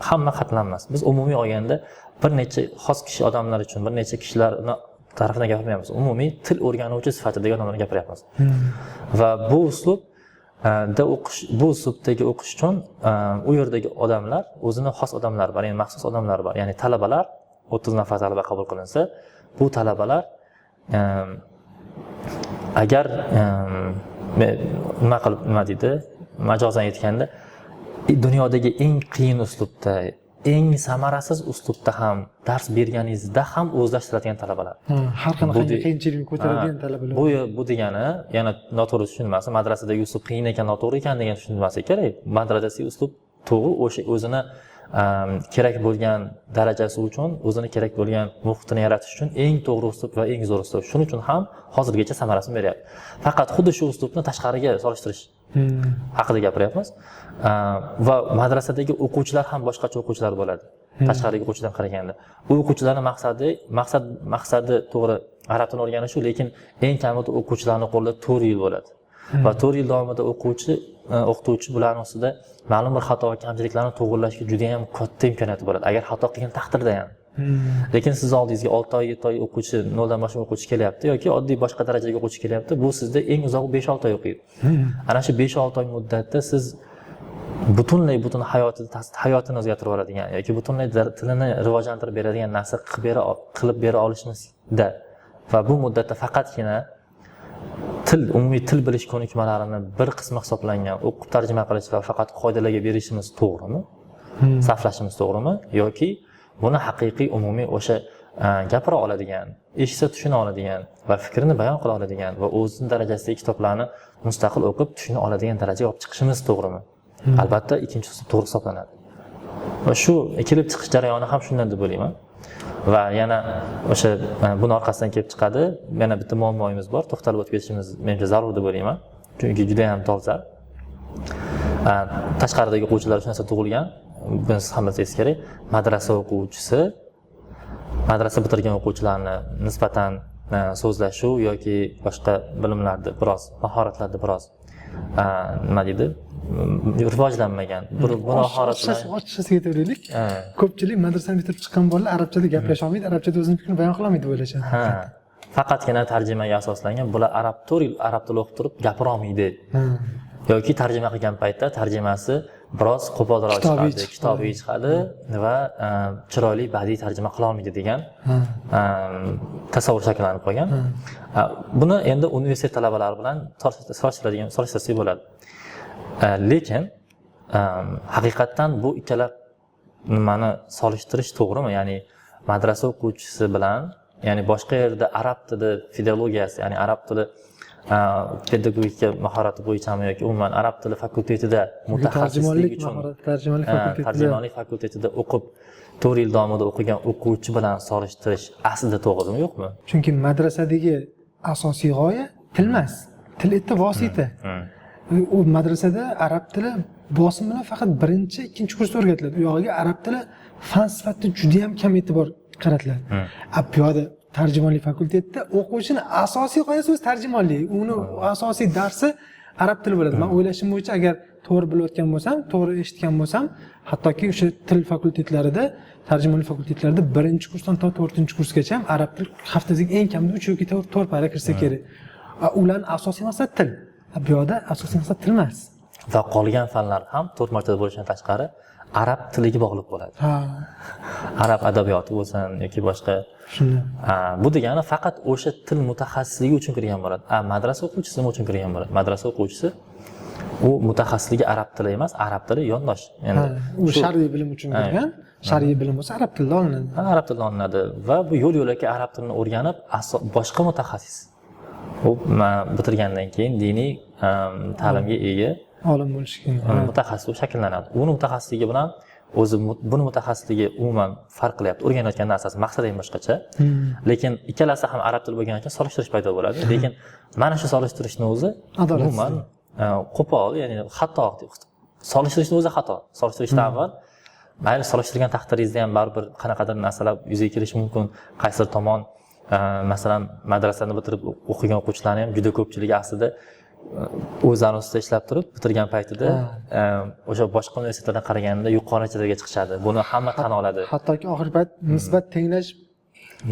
hamma qatlanmas. Biz umumiy olganda bir necha xos kishi odamlar uchun, bir necha kishilarni tarafidan gapirmayapmiz. Umumiy til o'rganuvchi sifatidagi odamlarga gapiryapmiz. Va bu uslub bu uslubdagi o'qish uchun u yerdagi odamlar, o'zini xos odamlar bor, ya'ni maxsus odamlar bor. Ya'ni talabalar 30 nafar talaba qabul qilinsa, bu talabalar agar nima deydi, majozan aytganda, dunyodagi eng qiyin uslubda, eng samarasiz uslubda ham dars berganingizda ham o'zlashtiradigan talabalar. Har qanday qiyinchilikni ko'taradigan talabalar. Bu degani, yana noto'g'ri tushunilmasin, madrasadagi uslub qiyin ekan, noto'g'ri ekan degan tushunilmasa kerak. Madrasadagi uslub to'g'ri o'sha o'zini kerak bo'lgan darajasi uchun, o'zini kerak bo'lgan muhitini yaratish uchun eng to'g'ri uslub va eng zo'r uslub. Shuning uchun ham hozirgacha samarasini beryapti. Faqat xuddi shu uslubni tashqariga solishtirish haqida gapiryapmiz. Va madrasadagi o'quvchilar ham boshqacha o'quvchilar bo'ladi. Tashqariga o'quvchidan qaraganda. Bu o'quvchilarning maqsadi to'g'ri arab tilini o'rganish, lekin eng kamida o'quvchilarning qo'lida 4 yil bo'ladi. Va 4 yil davomida o'qituvchi bularning ustida ma'lum bir xato va kamchiliklarni to'g'rilashga juda ham katta imkoniyati bo'ladi. Agar xato qilgan taqdirda ham. Lekin siz oldingizga 6 oy, 7 oy o'quvchi, 0 dan boshqa o'quvchi kelyapti yoki oddiy boshqa darajadagi o'quvchi kelyapti. Bu sizda eng uzoq 5-6 oy o'qiydi. Ana shu 5-6 oy muddatda siz butunlay hayotini o'zgartirib oladigan yoki butunlay tilini rivojlantirib beradigan narsa qilib bera olishimizda va bu muddatda faqatgina umumiy til bilish ko'nikmalarini bir qismi hisoblangan o'qib tarjima qilish va faqat qoidalarga berishimiz to'g'rimi? Saflashimiz to'g'rimi? Yoki buni haqiqiy umumiy o'sha gapira oladigan, eshitsa tushuna oladigan va fikrini bayon qila oladigan va o'zining darajasidagi kitoblarni mustaqil o'qib tushuna oladigan darajaga olib chiqishimiz to'g'rimi? Albatta ikkinchi uslub to'g'ri hisoblanadi. Va shu kelib chiqish jarayoni ham shundan deb o'ylayman. Va yana o'sha buni orqasidan kelib chiqadi, yana bitta muammoyimiz bor, to'xtalib o'tib ketishimiz menimcha zarur deb o'ylayman. Chunki juda ham dolzarb. Tashqaridagi o'quvchilar shu narsa tug'ilgan, biz ham bilsangiz kerak, madrasa bitirgan o'quvchilarni nisbatan so'zlashuv yoki boshqa bilimlarda biroz, mahoratlarda biroz nima deydi, rivojlanmagan. Bu mahorat bilan ochiqchasiga aytaylik. Ko'pchilik madrasani bitirib chiqqan bolalar arabchada gaplasha olmaydi, arabchada o'zini fikrini bayon qila olmaydi deb o'ylashadi. Faqatgina tarjimaga asoslangan, bular arab til o'qib turib gapira olmaydi. Yoki tarjima qilgan paytda tarjimasi biroz qo'polroq chiqadi, kitobiy chiqadi va chiroyli badiiy tarjima qila olmaydi degan tasavvur shakllanib qolgan. Buni endi universitet talabalari bilan solishtirsak bo'ladi. Lekin haqiqatdan bu ikkala nimani solishtirish to'g'rimi? Ya'ni madrasa o'quvchisi bilan, ya'ni boshqa yerda arab tili filologiyasi, ya'ni arab tili pedagogika mahorati bo'yichami yoki umuman arab tili fakultetida mutaxassislik uchun tarjimonlik fakultetida o'qib 4 yil davomida o'qigan o'quvchi bilan solishtirish aslida to'g'rimi, yo'qmi? Chunki madrasadagi asosiy g'oya til emas, til esa vosita. U madrasada arab tili bosim bilan faqat 1-2 kursda o'rgatiladi. U yog'iga arab tili fan sifatida juda ham kam e'tibor qaratiladi. Bu yoqda tarjimonlik fakultetida o'quvchini asosiy g'oyasi o'zi tarjimonlik. Uni asosiy darsi arab tili bo'ladi. Men o'ylashim bo'yicha agar to'g'ri bilayotgan bo'lsam, to'g'ri eshitgan bo'lsam, hattoki o'sha til fakultetlarida, tarjimonlik fakultetlarida 1-kursdan to 4-kursgacha ham arab tili haftasiga eng kamida 3 yoki 4 para kirsa kerak. Ularning asosiy maqsadi til. Bu yoqda asosiy maqsad til emas. Va qolgan fanlar ham 4 martada bo'lishidan tashqari arab tiliga bog'liq bo'ladi. Arab adabiyoti bo'lsin yoki boshqa. Bu degani faqat o'sha til mutaxassisligi uchun kirgan bo'ladi. Madrasa o'quvchisi nima uchun kirgan bo'ladi? Madrasa o'quvchisi u mutaxassisligi arab tili emas, arab tili yondosh. Endi u shar'iy bilim uchun kirgan. Shar'iy bilim bo'lsa arab tilida olinadi. Arab tilida olinadi va bu yo'l-yo'lakay arab tilini o'rganib, boshqa mutaxassis u bitirgandan keyin diniy ta'limga ega olim bo'lishi kerak. Mutaxassis shakllanadi. Uni mutaxassisligi bilan o'zi buni mutaxassisligi umuman farq qilyapti. O'rganayotgan narsasi maqsadi ham boshqacha. Lekin ikkalasi ham arab tili bo'lgani uchun solishtirish paydo bo'ladi. Lekin mana shu solishtirishni o'zi umuman qo'pol, ya'ni xato. Solishtirishni o'zi xato. Solishtirishdan avval mayli solishtirgan taqdiringizda ham baribir qanaqadir narsalar yuzaga kelishi mumkin. Qaysidir tomon masalan madrasani bitirib o'qigan o'quvchilarning ham juda ko'pchiligi aslida o'zlari ustida ishlab turib bitirgan paytida o'sha boshqa universitetlardan qaraganda yuqori darajaga chiqishadi. Buni hamma tan oladi. Hattoki oxirgi payt nisbat tenglash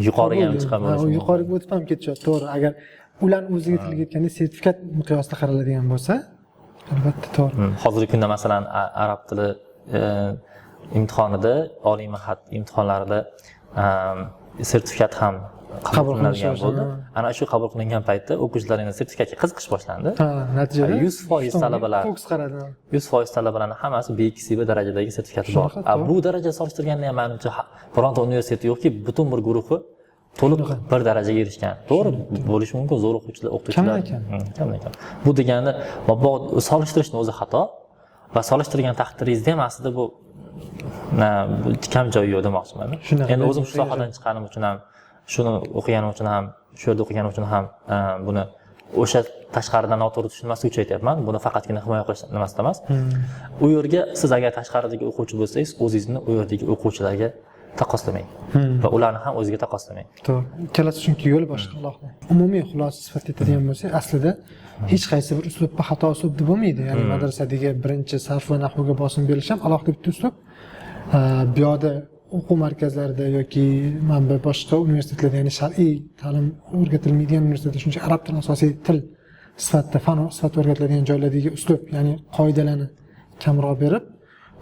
yuqoriga ham chiqa bo'lishi. Yuqoriga o'tib ham ketishyapti, to'g'ri. Agar ularning o'ziga tilga ketganda sertifikat miqyosida qaraladigan bo'lsa, albatta to'g'ri. Hozirgi kunda masalan arab tili imtihonida, oliy mahad imtihonlarida sertifikat ham qabul qilinadigan bo'ldi. Ana shu qabul qilingan paytda o'quvchilar endi sertifikatga qiziqish boshlandi. Natijada 100% talabalar 100% talabalarning hammasi B2 darajadagi sertifikati bor. Bu daraja solishtirganda ham menimcha bironta universitet yo'qki, butun bir guruhi to'liq bir darajaga erishgan. To'g'ri bo'lishi mumkin, zo'r o'quvchilar kamdan kam. Bu degani solishtirishni o'zi xato va solishtirgan taqdiringizda ham aslida bu kam joyi yo'q demoqchiman. Endi o'zim shu sohadan chiqqanim uchun ham, shuni o'qiganim uchun ham, shu yerda o'qiganim uchun ham buni o'sha tashqaridan noto'g'ri tushunmaslik uchun aytyapman. Buni faqatgina himoya qilish nimasida emas. U yerga siz agar tashqaridagi o'quvchi bo'lsangiz, o'zingizni u yerdagi o'quvchilarga taqqoslamang va ularni ham o'ziga taqqoslamang. To'g'ri. Ikkalasi chunki yo'li boshqa alohida. Umumiy xulosa sifatida aytadigan bo'lsak, aslida hech qaysi bir uslubda xato uslub deb bo'lmaydi. Ya'ni madrasadagi birinchi sarf va nahvga bosim berish ham alohida bitta uslub. Bu yoqda o'quv markazlarida yoki manba boshqa universitetlarda, ya'ni shar'iy ta'lim o'rgatilmaydigan universitetlarda shuncha arab tili asosiy til sifatida, fan sifatida o'rgatiladigan joylardagi uslub, ya'ni qoidalarni kamroq berib,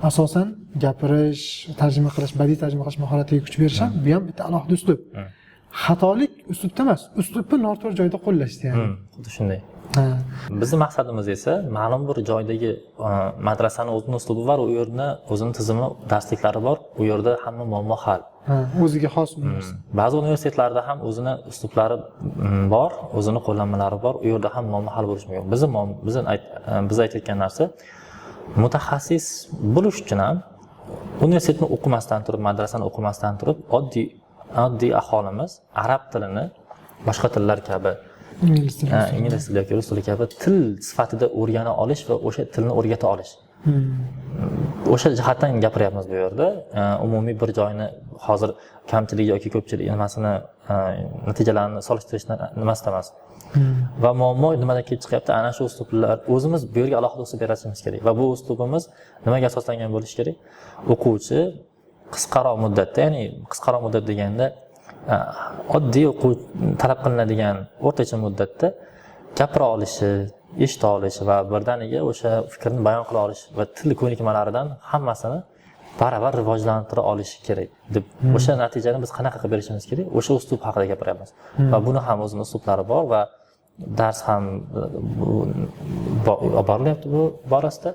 asosan gapirish, tarjima qilish, badiiy tarjima qilish mahoratiga kuch berish ham bu ham bitta alohida uslub. Xatolik uslubda emas, uslubni noto'g'ri joyda qo'llashda, ya'ni. Xuddi shunday. Bizning maqsadimiz esa ma'lum bir joydagi madrasani o'zining uslubi bor, u yerda o'zining tizimi, darsliklari bor, u yerda hamma muammo hal. O'ziga xos universitet. Ba'zi universitetlarda ham o'zining uslublari bor, o'zining qo'llanmalari bor, u yerda ham muammo hal bo'lishi mumkin. Biz aytayotgan narsa mutaxassis bo'lish uchun ham universitetni o'qimasdan turib, madrasani o'qimasdan turib, oddiy aholimiz arab tilini boshqa tillar kabi ingliz tili yoki rus tili kabi til sifatida o'rgana olish va o'sha tilni o'rgata olish. O'sha jihatdan gapiryapmiz bu yerda. Umumiy bir joyni hozir kamchilik yoki ko'pchilik nimasini natijalarni solishtirishni nimasida emas. Va muammo nimadan kelib chiqyapti? Ana shu uslublar o'zimiz bu yerga alohida uslub yaratishimiz kerak. Va bu uslubimiz nimaga asoslangan bo'lishi kerak? O'quvchi qisqaroq muddatda, ya'ni qisqaroq muddat deganda oddiy o'quv talab qilinadigan o'rtacha muddatda gapira olishi, eshita olishi va birdaniga o'sha fikrni bayon qila olish va til ko'nikmalaridan hammasini baravar rivojlantira olishi kerak deb o'sha natijani biz qanaqa qilib berishimiz kerak? O'sha uslub haqida gapiryapmiz. Va buni ham o'zining uslublari bor va dars ham olib borilyapti bu borasida.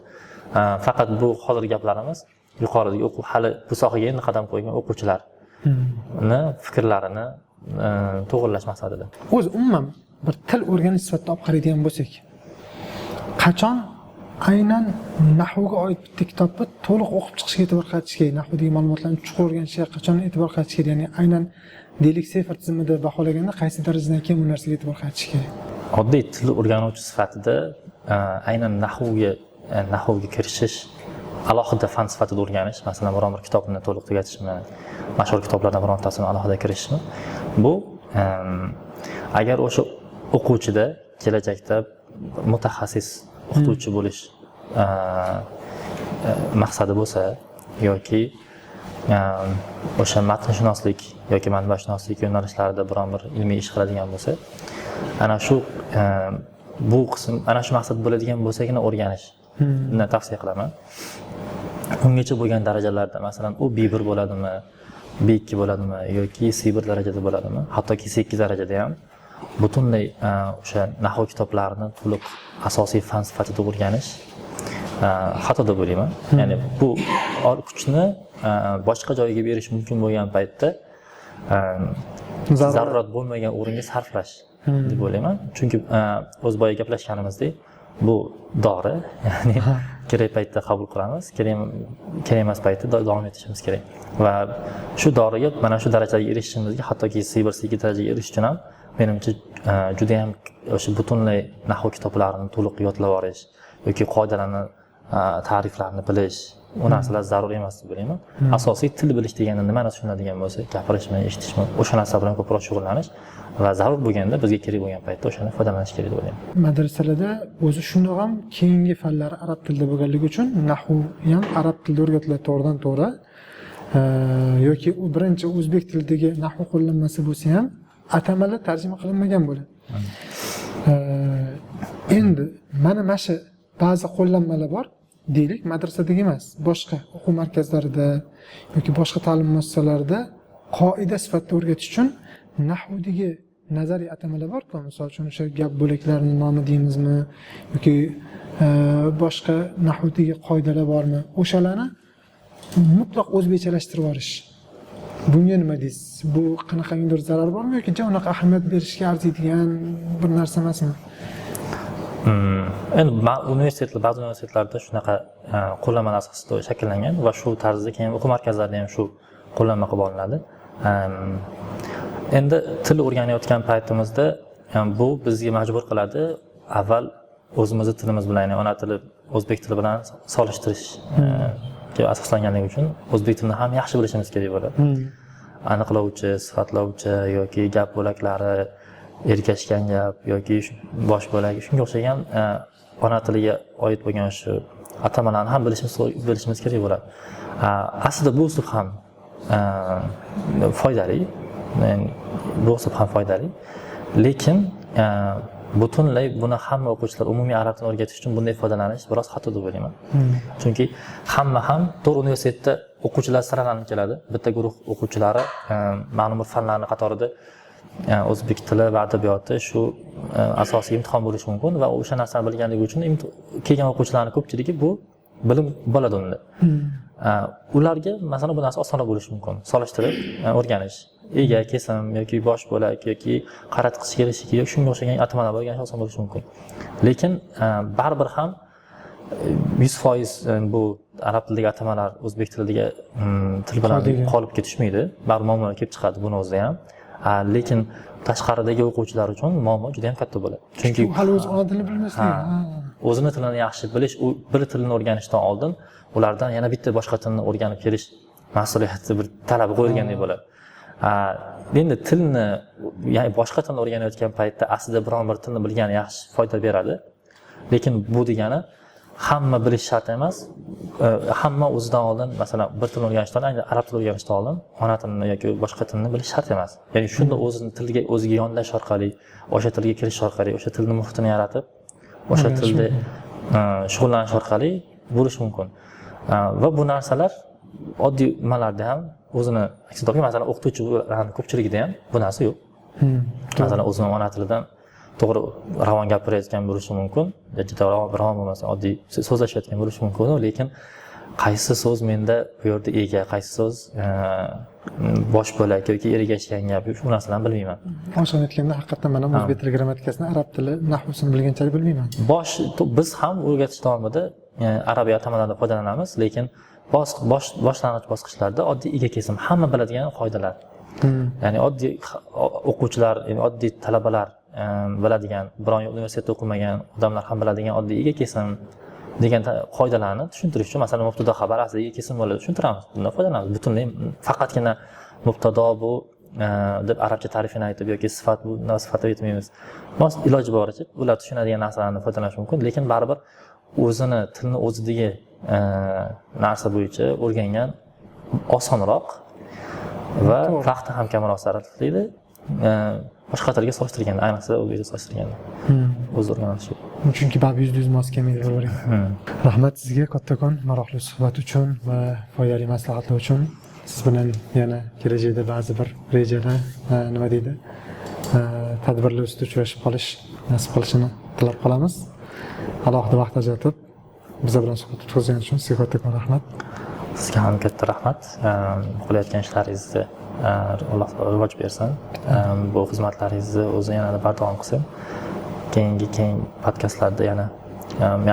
Faqat bu hozirgi gaplarimiz yuqoridagi o'quv hali bu sohaga endi qadam qo'ygan o'quvchilarni fikrlarini to'g'irlash maqsadida. O'zi umuman bir til o'rganish sifatida olib qaraydigan bo'lsak, qachon aynan nahvga oid bitta kitobni to'liq o'qib chiqishga e'tibor qaratish kerak, nahvodagi ma'lumotlarni chuqur o'rganishga qachon e'tibor qaratish kerak, ya'ni aynan deylik sifr tizimida baholaganda qaysi darajadan keyin bu narsaga e'tibor qaratish kerak? Oddiy til o'rganuvchi sifatida aynan nahvga kirishish, alohida fan sifatida o'rganish, masalan, biron bir kitobni to'liq tugatishmi, mashhur kitoblardan birontasini alohida kirishmi, bu agar o'sha o'quvchida kelajakda mutaxassis o'qituvchi bo'lish maqsadi bo'lsa yoki o'sha matnshunoslik yoki manbashunoslik yo'nalishlarida biron bir ilmiy ish qiladigan bo'lsa, ana shu bu qism ana shu maqsad bo'ladigan bo'lsagina o'rganishni tavsiya qilaman. Ungacha bo'lgan darajalarda, masalan, u B1 bo'ladimi, B2 bo'ladimi yoki C1 darajada bo'ladimi, hattoki C2 darajada ham butunlay o'sha nahv kitoblarini to'liq asosiy fan sifatida o'rganish xato deb o'ylayman. Ya'ni bu kuchni boshqa joyga berish mumkin bo'lgan paytda zarurat bo'lmagan o'ringa sarflash deb o'ylayman. Chunki o'z boya gaplashganimizdek, bu dori, ya'ni kerak paytda qabul qilamiz, kerak emas paytda davom etishimiz kerak. Va shu doriga mana shu darajaga erishishimizga, hattoki C1, C2 darajaga erishish uchun ham menimcha juda ham o'sha butunlay nahv kitoblarini to'liq yodlab olish yoki qoidalarni, ta'riflarni bilish, u narsalar zarur emas deb o'ylayman. Asosiy til bilish deganda nimani tushunadigan bo'lsa, gapirishmi, eshitishmi, o'sha narsa bilan ko'proq shug'ullanish va zarur bo'lganda bizga kerak bo'lgan paytda o'shani foydalanish kerak deb o'ylayman. Madrasalarda o'zi shundoq ham keyingi fanlar arab tilida bo'lganligi uchun nahv ham arab tilida o'rgatiladi to'g'ridan to'g'ri. Yoki u birinchi o'zbek tilidagi nahv qo'llanmasi bo'lsa ham atamalar tarjima qilinmagan bo'ladi. Endi mana shu ba'zi qo'llanmalar bor, deylik, madrasadagi emas, boshqa o'quv markazlarida yoki boshqa ta'lim muassasalarida qoida sifatida o'rgatish uchun nahvodagi nazariy atamalar bor-ku, misol uchun o'sha gap bo'laklarining nomi deymizmi yoki boshqa nahvodagi qoidalar bormi? O'shalarni mutlaq o'zbekchalashtirib yuborish. Bunga nima deysiz? Bu qanaqangidir zarar bormi yoki unaqa ahamiyat berishga arziydigan bir narsa emasmi? Endi ba'zi universitetlarda shunaqa qo'llanmalar asosida shakllangan va shu tarzda keyin o'quv markazlarida ham shu qo'llanma qilib olinadi. Endi til o'rganayotgan paytimizda bu bizga majbur qiladi avval o'zimizning tilimiz bilan, ya'ni ona tili o'zbek tili bilan solishtirishga asoslanganligi uchun o'zbek tilini ham yaxshi bilishimiz kerak bo'ladi. Aniqlovchi, sifatlovchi yoki gap bo'laklari, ergashgan gap yoki bosh bo'lagi, shunga o'xshagan ona tiliga oid bo'lgan shu atamalarni ham bilishimiz kerak bo'ladi. Aslida bu uslub ham foydali, lekin butunlay buni hamma o'quvchilar umumiy arab tilini o'rgatish uchun bunday foydalanish biroz xato deb o'ylayman. Chunki hamma ham to'g'ri universitetda o'quvchilar saralanib keladi. Bitta guruh o'quvchilari ma'lum bir fanlarning qatorida o'zbek tili va adabiyoti shu asosiy imtihon bo'lishi mumkin va o'sha narsani bilganligi uchun kelgan o'quvchilarning ko'pchiligi bu bilim bo'ladi unda. Ularga masalan bu narsa osonroq bo'lishi mumkin. Solishtirib o'rganish, ega, kesim yoki bosh bo'lak yoki qaratqich kelishiki yoki shunga o'xshagan atamalar o'rganish oson bo'lishi mumkin. Lekin baribir ham 100% bu arab tilidagi atamalar o'zbek tilidagi til bilan qolib ketishmaydi. Baribir muammo kelib chiqadi buni o'zida ham. Lekin tashqaridagi o'quvchilar uchun muammo juda ham katta bo'ladi. Chunki hali o'z ona tilini bilmasligi, o'zini tilini yaxshi bilish, u bir tilni o'rganishdan oldin ulardan yana bitta boshqa tilni o'rganib kelish mas'uliyati bir talabi qo'yilgandek bo'ladi. Endi tilni, ya'ni boshqa tilni o'rganayotgan paytda aslida biron bir tilni bilgani yaxshi foyda beradi. Lekin bu degani hamma bilish shart emas. Hamma o'zidan oldin, masalan, bir tilni o'rganishdan, ayni arab tilini o'rganishdan oldin ona tilini yoki boshqa tilni bilish shart emas. Ya'ni shunda o'zining tiliga o'ziga yondash orqali, o'sha tilga kirish orqali, o'sha tilni muhitini yaratib, o'sha tilda shug'ullanish orqali bo'lishi mumkin. Va bu narsalar oddiy nimalarda ham o'zini aks ettirgan. Masalan, o'qituvchilarning ko'pchiligida ham bu narsa yo'q. Masalan, o'zining ona tilidan to'g'ri ravon gapirayotgan bo'lishi mumkin, juda ravon bo'lmasa oddiy so'zlashayotgan bo'lishi mumkin, lekin qaysi so'z menda bu yerda ega, qaysi so'z bosh bo'lak yoki ergashgan gap, shu narsalarni bilmayman. Oshon aytganda haqiqatan men ham o'zbek tili grammatikasini, arab tili nahvosini bilganchalik bilmayman. Biz ham o'rgatish davomida arabiya atamalardan foydalanamiz, lekin boshlang'ich bosqichlarda oddiy ega kesim, hamma biladigan qoidalar. Ya'ni oddiy o'quvchilar, ya'ni oddiy talabalar biladigan, biron universitetda o'qimagan odamlar ham biladigan oddiy ega kesim degan qoidalarni tushuntirish uchun, masalan, mubtado xabar aslida ega kesim bo'ladi, tushuntiramiz. Bundan foydalanamiz. Butunlay faqatgina mubtado bu deb arabcha ta'rifini aytib yoki sifat bu sifat deb aytmaymiz. Iloji boricha ular tushunadigan narsalarni foydalanish mumkin, lekin baribir o'zini tilni o'zidagi narsa bo'yicha o'rgangan osonroq va vaqtni ham kamroq sarflaydi. Boshqa tilga solishtirganda, ayniqsa o'zbekcha solishtirganda o'z o'rganishi. Chunki bab 100% mos kelmaydi bo'laveradi. Rahmat sizga kattakon maroqli suhbat uchun va foydali maslahatlar uchun. Siz bilan yana kelajakda ba'zi bir rejalar, nima deydi, tadbirlar ustida uchrashib qolish nasib qilishini tilab qolamiz. Alohida vaqt ajratib bizlar bilan suhbat o'tkazganingiz uchun sizga kattakon rahmat. Sizga ham katta rahmat. Qilayotgan ishlaringizni Alloh rivoj bersin. Bu xizmatlaringizni o'zi yanada bardavom qilsin. Keyingi podkastlarda yana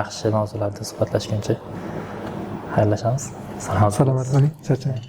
yaxshi mavzularda suhbatlashguncha xayrlashamiz. Salomat bo'ling. Charchang.